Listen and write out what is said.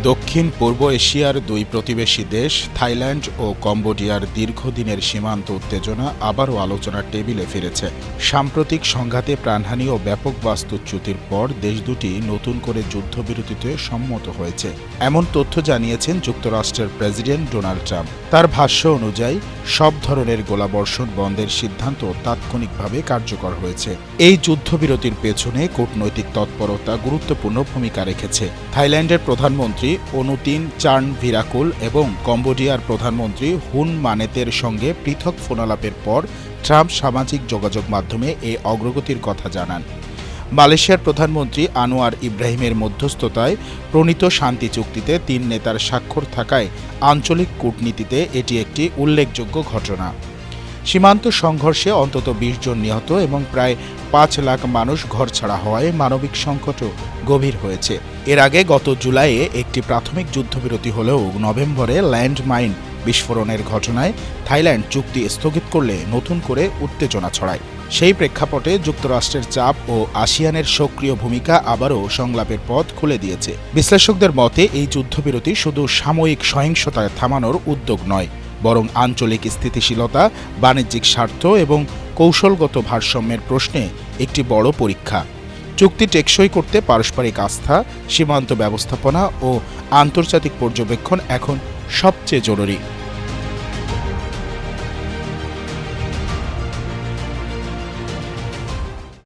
দক্ষিণ পূর্ব এশিয়ার দুই প্রতিবেশী দেশ থাইল্যান্ড ও কম্বোডিয়ার দীর্ঘদিনের সীমান্ত উত্তেজনা আবারও আলোচনার টেবিলে ফিরেছে। সাম্প্রতিক সংঘাতে প্রাণহানি ও ব্যাপক বাস্তুচ্যুতির পর দেশ দুটি নতুন করে যুদ্ধবিরতিতে সম্মত হয়েছে, এমন তথ্য জানিয়েছেন যুক্তরাষ্ট্রের প্রেসিডেন্ট ডোনাল্ড ট্রাম্প। তার ভাষ্য অনুযায়ী সব ধরনের গোলাবর্ষণ বন্ধের সিদ্ধান্ত তাৎক্ষণিকভাবে কার্যকর হয়েছে। এই যুদ্ধবিরতির পেছনে কূটনৈতিক তৎপরতা গুরুত্বপূর্ণ ভূমিকা রেখেছে। থাইল্যান্ডের প্রধানমন্ত্রী অনুতিন চার্নভিরাকুল এবং কম্বোডিয়ার প্রধানমন্ত্রী হুন মানেতের সঙ্গে পৃথক ফোনালাপের পর ট্রাম্প সামাজিক যোগাযোগ মাধ্যমে এই অগ্রগতির কথা জানান। মালয়েশিয়ার প্রধানমন্ত্রী আনোয়ার ইব্রাহিমের মধ্যস্থতায় প্রণীত শান্তি চুক্তিতে তিন নেতার স্বাক্ষর থাকায় আঞ্চলিক কূটনীতিতে এটি একটি উল্লেখযোগ্য ঘটনা। সীমান্ত সংঘর্ষে অন্তত ২০ জন নিহত এবং প্রায় ৫ লাখ মানুষ ঘরছাড়া হওয়ায় মানবিক সংকটও গভীর হয়েছে। এর আগে গত জুলাইয়ে একটি প্রাথমিক যুদ্ধবিরতি হলেও নভেম্বরে ল্যান্ডমাইন বিস্ফোরণের ঘটনায় থাইল্যান্ড চুক্তি স্থগিত করলে নতুন করে উত্তেজনা ছড়ায়। সেই প্রেক্ষাপটে যুক্তরাষ্ট্রের চাপ ও আসিয়ানের সক্রিয় ভূমিকা আবারও সংলাপের পথ খুলে দিয়েছে। বিশ্লেষকদের মতে এই যুদ্ধবিরতি শুধু সাময়িক সহিংসতা থামানোর উদ্যোগ নয়, বরং আঞ্চলিক স্থিতিশীলতা, বাণিজ্যিক স্বার্থ এবং কৌশলগত ভারসাম্যের প্রশ্নে একটি বড় পরীক্ষা। চুক্তি টেকসই করতে পারস্পরিক আস্থা, সীমান্ত ব্যবস্থাপনা ও আন্তর্জাতিক পর্যবেক্ষণ এখন সবচেয়ে জরুরি।